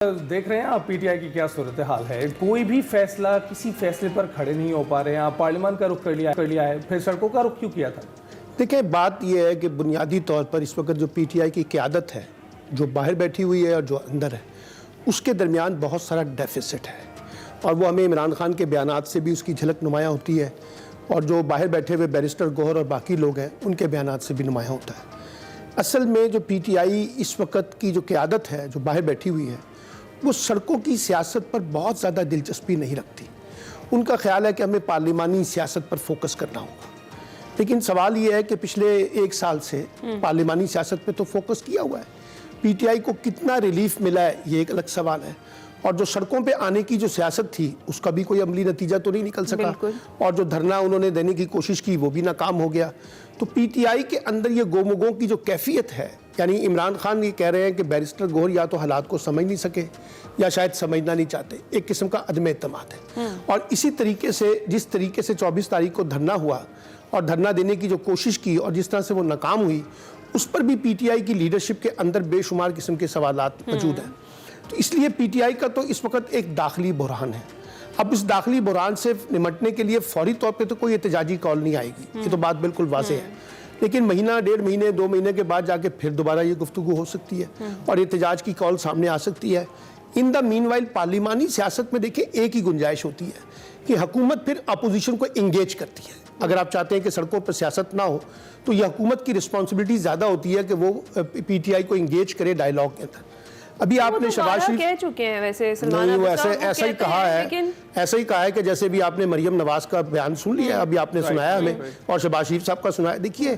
देख रहे हैं आप पीटीआई की क्या सूरत हाल है। कोई भी फैसला किसी फैसले पर खड़े नहीं हो पा रहे हैं। आप पार्लियामेंट का रुख कर लिया है, फिर सड़कों का रुख क्यों किया था? देखिए, बात यह है कि बुनियादी तौर पर इस वक्त जो पीटीआई की क़यादत है, जो बाहर बैठी हुई है और जो अंदर है, उसके दरमियान बहुत सारा डेफिसिट है और वो हमें इमरान खान के बयानात से भी उसकी झलक नुमायाँ होती है और जो बाहर बैठे हुए बैरिस्टर गौहर और बाकी लोग हैं उनके बयानात से भी नुमायाँ होता है। असल में जो पीटीआई इस वक्त की जो क़यादत है, जो बाहर बैठी हुई है, वो सड़कों की सियासत पर बहुत ज़्यादा दिलचस्पी नहीं रखती। उनका ख्याल है कि हमें पार्लिमानी सियासत पर फोकस करना होगा। लेकिन सवाल ये है कि पिछले एक साल से पार्लिमानी सियासत पे तो फोकस किया हुआ है। पीटीआई को कितना रिलीफ मिला है ये एक अलग सवाल है। और जो सड़कों पे आने की जो सियासत थी उसका भी कोई अमली नतीजा तो नहीं निकल सका और जो धरना उन्होंने देने की कोशिश की वो भी नाकाम हो गया। तो पीटीआई के अंदर ये गोमगों की जो कैफियत है, यानी इमरान खान ये कह रहे हैं कि बैरिस्टर गौहर या तो हालात को समझ नहीं सके या शायद समझना नहीं चाहते, एक किस्म का अदम एतमाद है। और इसी तरीके से जिस तरीके से 24 तारीख को धरना हुआ और धरना देने की जो कोशिश की और जिस तरह से वो नाकाम हुई, उस पर भी पीटीआई की लीडरशिप के अंदर बेशुमार किस्म के सवालात मौजूद हैं। तो इसलिए पीटीआई का तो इस वक्त एक दाखिली बुरहान है। अब इस दाखिली बुरहान से निमटने के लिए फौरी तौर पे तो कोई एहतजाजी कॉल नहीं आएगी, ये तो बात बिल्कुल वाज़ेह है। लेकिन महीना, 1.5 महीने, 2 महीने के बाद जाके फिर दोबारा ये गुफ्तगू हो सकती है और एहतजाज की कॉल सामने आ सकती है। इन द मीनवाइल पार्लिमानी सियासत में देखिए एक ही गुंजाइश होती है कि हुकूमत फिर अपोजिशन को इंगेज करती है। अगर आप चाहते हैं कि सड़कों पर सियासत ना हो तो ये हुकूमत की रिस्पॉन्सिबिलिटी ज़्यादा होती है कि वो पीटीआई को इंगेज करे डायलॉग के अंदर। अभी आपने शहबाज शरीफ कह चुके हैं, वैसे नहीं, वो ऐसा ही कहा है, ऐसा ही कहा है कि जैसे भी आपने मरियम नवाज का बयान सुन लिया, अभी आपने सुनाया हमें और शहबाज शरीफ साहब का सुनाया। देखिए,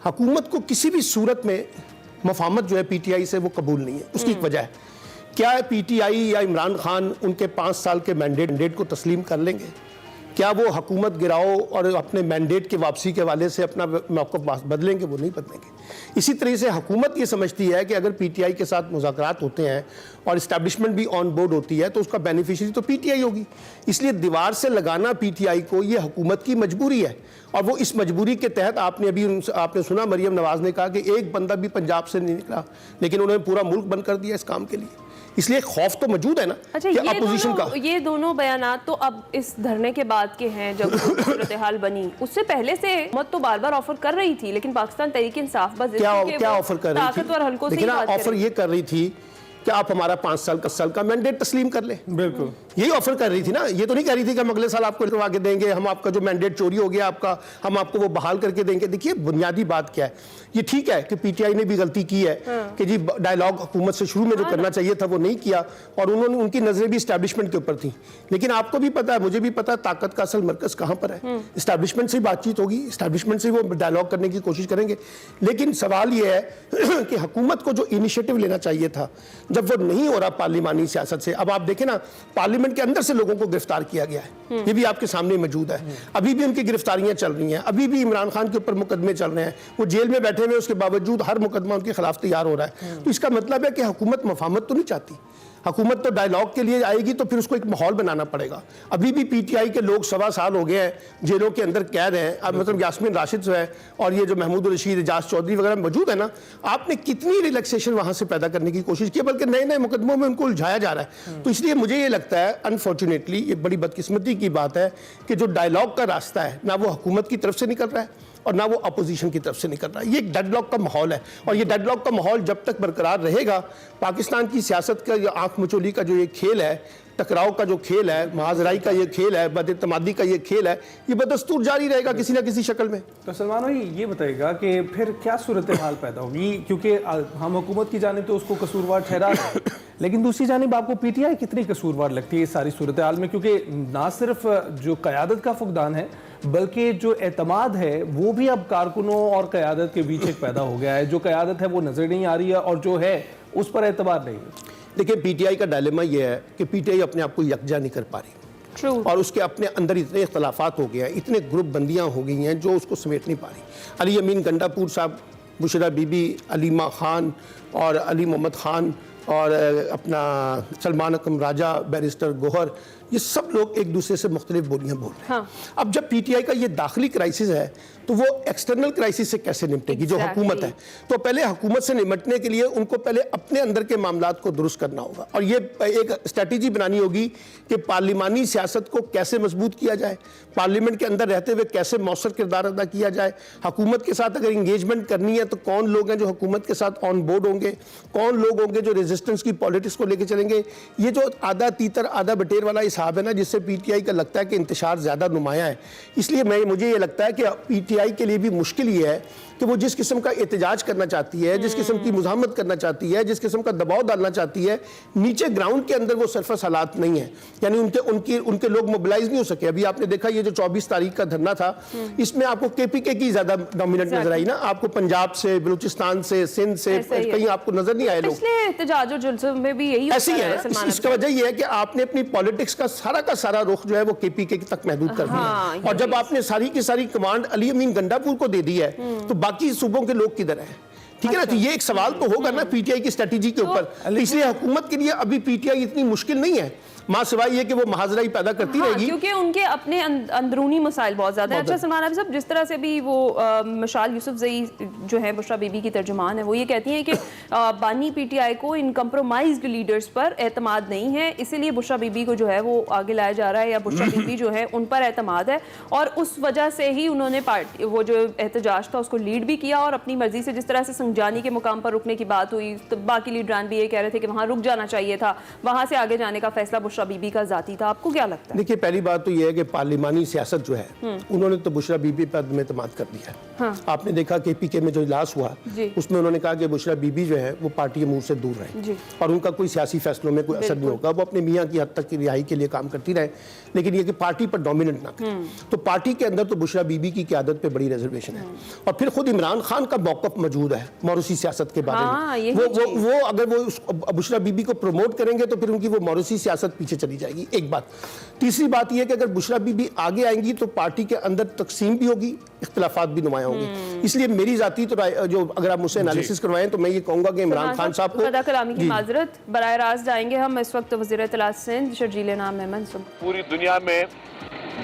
हुकूमत को किसी भी सूरत में मफाहमत जो है पीटीआई से वो कबूल नहीं है। उसकी एक वजह है, क्या पीटीआई या इमरान खान उनके 5 साल के मैंडेट को तस्लीम कर लेंगे? क्या वो हुकूमत गिराओ और अपने मैंडेट के वापसी के वाले से अपना मौक़िफ़ बदलेंगे? वो नहीं बदलेंगे। इसी तरह से हुकूमत ये समझती है कि अगर पीटीआई के साथ मुज़ाकरात होते हैं और इस्टेब्लिशमेंट भी ऑन बोर्ड होती है तो उसका बेनिफिशियरी तो पीटीआई होगी। इसलिए दीवार से लगाना पीटीआई को ये हुकूमत की मजबूरी है और वो इस मजबूरी के तहत आपने सुना मरियम नवाज़ ने कहा कि एक बंदा भी पंजाब से नहीं निकला, लेकिन उन्होंने पूरा मुल्क बंद कर दिया इस काम के लिए। इसलिए खौफ तो मौजूद है ना। अच्छा, कि अपोजिशन का ये दोनों बयानात तो अब इस धरने के बाद के हैं, जब सूरत हाल बनी। उससे पहले से हुकूमत तो बार बार ऑफर कर रही थी, लेकिन पाकिस्तान तहरीक इंसाफ बस क्या ऑफर कर रही थी? ताकतवर हलकों से लेकिन ऑफर ये कर रही थी कि आप हमारा 5 साल 10 साल का मैंडेट तस्लीम कर ले। बिल्कुल यही ऑफर कर रही थी ना। ये तो नहीं कह रही थी कि हम अगले साल आपको करवा के देंगे, हम आपका जो मैंडेट चोरी हो गया आपका, हम आपको वो बहाल करके देंगे। देखिए, बुनियादी बात क्या है, ये ठीक है कि पीटीआई ने भी गलती की है कि जी डायलॉग हुकूमत से शुरू में जो करना चाहिए था वो नहीं किया और उन्होंने उनकी नजरें भी इस्टेब्लिशमेंट के ऊपर थी। लेकिन आपको भी पता है, मुझे भी पता है, ताकत का असल मरकज कहाँ पर है। इस्टेब्लिशमेंट से बातचीत होगी, इस्टेब्लिशमेंट से वो डायलॉग करने की कोशिश करेंगे। लेकिन सवाल ये है कि हुकूमत को जो इनिशिएटिव लेना चाहिए था, जब वो नहीं हो रहा पार्लिमानी सियासत से। अब आप देखें ना, पार्लियामेंट के अंदर से लोगों को गिरफ्तार किया गया है, ये भी आपके सामने मौजूद है। अभी भी उनकी गिरफ्तारियां चल रही हैं, अभी भी इमरान खान के ऊपर मुकदमे चल रहे हैं, वो जेल में बैठे हुए, उसके बावजूद हर मुकदमा उनके खिलाफ तैयार हो रहा है। तो इसका मतलब है कि हुकूमत मफाहमत तो नहीं चाहती। हुकूमत तो डायलॉग के लिए आएगी तो फिर उसको एक माहौल बनाना पड़ेगा। अभी भी पीटीआई के लोग 1.25 साल हो गए हैं जेलों के अंदर कैद हैं। अब मतलब यास्मीन राशिद जो है और ये जो महमूद रशीद, एजाज चौधरी वगैरह मौजूद है ना, आपने कितनी रिलैक्सेशन वहां से पैदा करने की कोशिश की, बल्कि नए नए मुकदमों में उनको उलझाया जा रहा है। तो इसलिए मुझे ये लगता है, अनफॉर्चुनेटली ये बड़ी बदकिस्मती की बात है कि जो डायलॉग का रास्ता है ना वो हुकूमत की तरफ से निकल रहा है और ना वो अपोजिशन की तरफ से निकल रहा है। ये एक डेडलॉक का माहौल है और ये डेडलॉक का माहौल जब तक बरकरार रहेगा, पाकिस्तान की सियासत का जो आंख मचोली का जो ये खेल है, टकराव का जो खेल है, महाजराई का ये खेल है, बदइत्तेमादी का ये खेल है, ये बदस्तूर जारी रहेगा किसी ना किसी शक्ल में। तो सलमान भाई ये बताइएगा कि फिर क्या सूरत हाल पैदा होगी, क्योंकि हम हुकूमत की जानिब तो उसको कसूरवार ठहरा रहे हैं, लेकिन दूसरी जानिब आपको पीटीआई कितनी कसूरवार लगती है इस सारी सूरत हाल में? क्योंकि ना सिर्फ जो क़यादत का फुकदान है बल्कि जो एतमाद है वो भी अब कारकुनों और क़यादत के बीच एक पैदा हो गया है। जो क़यादत है वो नजर नहीं आ रही है और जो है उस पर एतबार नहीं है। देखिए, पीटीआई का डायलेमा ये है कि पीटीआई अपने आप को यकजा नहीं कर पा रही और उसके अपने अंदर इतने इख्तलाफात हो गए हैं, इतने ग्रुप बंदियाँ हो गई हैं जो उसको समेट नहीं पा रही। अली अमीन गंडापुर साहब, बुशरा बीबी, अलीमा खान और अली मोहम्मद खान और अपना सलमान अकरम राजा, बैरिस्टर गोहर, ये सब लोग एक दूसरे से मुख्तलिफ बोलियां बोल रहे हैं। हाँ। अब जब पीटीआई का ये दाखिली क्राइसिस है तो वो एक्सटर्नल क्राइसिस से कैसे निपटेगी? जो हुकूमत है, तो पहले हुकूमत से निपटने के लिए उनको पहले अपने अंदर के मामलात को दुरुस्त करना होगा और ये एक स्ट्रेटेजी बनानी होगी कि पार्लिमानी सियासत को कैसे मजबूत किया जाए, पार्लियामेंट के अंदर रहते हुए कैसे मौसर किरदार अदा किया जाए, हुकूमत के साथ अगर इंगेजमेंट करनी है तो कौन लोग हैं जो हुकूमत के साथ ऑन बोर्ड होंगे, कौन लोग होंगे जो रेजिस्टेंस की पॉलिटिक्स को लेकर चलेंगे। ये जो आधा तीतर आधा बटेर वाला हिसाब है ना, जिससे पीटीआई का लगता है कि इंतशार ज़्यादा नुमाया है, इसलिए मुझे ये लगता है कि पीटीआई के लिए भी मुश्किल ये है कि वो जिस किस्म का एहतजाज करना चाहती है, जिस किस्म की मुज़ाहमत करना चाहती है, जिस किस्म का दबाव डालना चाहती है, नीचे ग्राउंड के अंदर वो सरफस हालात नहीं है, यानी उनके लोग मोबिलाइज नहीं हो सके। अभी आपने देखा ये जो 24 तारीख का धरना था, इसमें आपको केपीके की ज्यादा डोमिनेंट नजर आई ना, आपको पंजाब से, बलूचिस्तान से, सिंध से कहीं आपको नजर नहीं आए लोग। पिछले एहतजाज और जुल्सों में भी यही ऐसी है ना, इसका वजह यह है कि आपने अपनी पॉलिटिक्स का सारा रुख जो है वो केपीके तक महदूद कर दिया है। और जब आपने सारी की सारी कमांड अली अमीन गंडापुर को दे दी है तो बाकी सूबों के लोग किधर हैं? ठीक है ना, तो ये एक सवाल तो होगा ना पीटीआई की स्ट्रेटेजी के ऊपर। इसलिए हुकूमत के लिए अभी पीटीआई इतनी मुश्किल नहीं है, मां सिवाय ये कि वो महाजरा ही पैदा करती रहेगी, क्योंकि उनके अपने अंदरूनी मसाइल बहुत ज्यादा है। अच्छा सलमान आबिद साहब, जिस तरह से भी वो मशाल यूसुफजई जो है बुशरा बीबी की तर्जुमान है, वो ये कहती हैं कि बानी पीटीआई को इन कंप्रोमाइज्ड लीडर्स पर एतमाद नहीं है, इसीलिए बुशरा बीबी को जो है वो आगे लाया जा रहा है, या बुशरा बीबी जो है उन पर एतमाद है और उस वजह से ही उन्होंने पार्टी वो जो एहतजाज था उसको लीड भी किया और अपनी मर्जी से जिस तरह से संजानी के मुकाम पर रुकने की बात हुई तो बाकी लीडरान भी ये कह रहे थे कि वहाँ रुक जाना चाहिए था, वहाँ से आगे जाने का फैसला बुशरा बीबी का जाती था। आपको क्या लगता है? देखिए, पहली बात तो ये है कि पार्लिमानी सियासत जो है उन्होंने तो बुशरा बीबी पर अदम एतमाद कर दिया है। हाँ। आपने देखा कि पीके में जो इजलास हुआ उसमें उन्होंने कहा कि बुशरा बीबी जो है वो पार्टी के मुंह से दूर रहे और उनका कोई सियासी फैसलों में कोई असर नहीं होगा, वो अपने मियाँ की हद तक की रिहाई के लिए काम करती रहे, लेकिन ये कि पार्टी पर डोमिनेंट ना करे। तो पार्टी के अंदर तो बुशरा बीबी की क़यादत पे बड़ी रिजर्वेशन है और फिर खुद इमरान खान का मौक़िफ़ मौजूद है मौरूसी सियासत के बारे में। वो अगर वो बुशरा बीबी को प्रमोट करेंगे तो फिर उनकी वो मौरूसी सियासत पीछे चली जाएगी, एक बात। तीसरी बात यह कि अगर बुशरा बीबी आगे आएंगी तो पार्टी के अंदर तकसीम भी होगी, इख्तिलाफात भी नुमाया होंगे। इसलिए मेरी जाती तो जो अगर आप मुझसे एनालिसिस करवाएं तो मैं ये कहूंगा कि इमरान खान साहब को सदा कलामी की माजरत, बराह रास्त जाएंगे हम इस वक्त वज़ीर इत्तलात सिंध शर्जील नाम मेमन। पूरी दुनिया में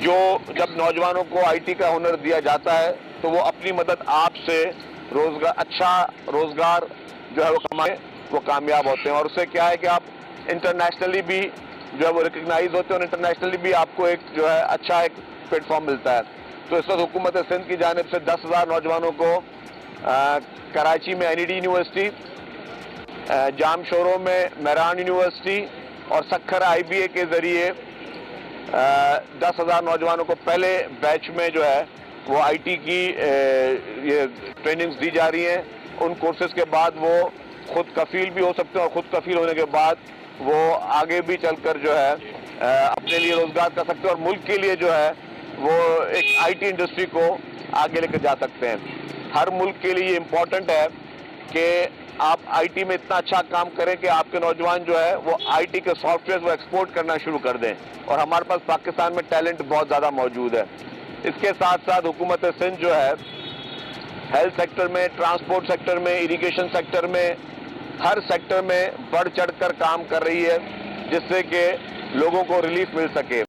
जो जब नौजवानों को आईटी का हुनर दिया जाता है तो वो अपनी मदद आप से अच्छा रोजगार जो है वो कमाए, वो कामयाब होते हैं और उससे क्या है कि आप इंटरनेशनली भी जो है वो रिकग्नाइज होते हैं और इंटरनेशनली भी आपको एक जो है अच्छा एक प्लेटफॉर्म मिलता है। तो इस वक्त हुकूमत सिंध की जानिब से 10,000 नौजवानों को कराची में एनईडी यूनिवर्सिटी, जामशोरों में मेहरान यूनिवर्सिटी और सखर आईबीए के जरिए 10,000 नौजवानों को पहले बैच में जो है वो आईटी की ये ट्रेनिंग्स दी जा रही हैं। उन कोर्सेज के बाद वो खुद कफील भी हो सकते हैं और खुद कफील होने के बाद वो आगे भी चलकर जो है अपने लिए रोजगार कर सकते हैं और मुल्क के लिए जो है वो एक आईटी इंडस्ट्री को आगे लेकर जा सकते हैं। हर मुल्क के लिए ये इम्पोर्टेंट है कि आप आईटी में इतना अच्छा काम करें कि आपके नौजवान जो है वो आईटी के सॉफ्टवेयर वो एक्सपोर्ट करना शुरू कर दें और हमारे पास पाकिस्तान में टैलेंट बहुत ज़्यादा मौजूद है। इसके साथ साथ हुकूमत सिंध जो है हेल्थ सेक्टर में, ट्रांसपोर्ट सेक्टर में, इरिगेशन सेक्टर में, हर सेक्टर में बढ़ चढ़ कर काम कर रही है जिससे कि लोगों को रिलीफ मिल सके।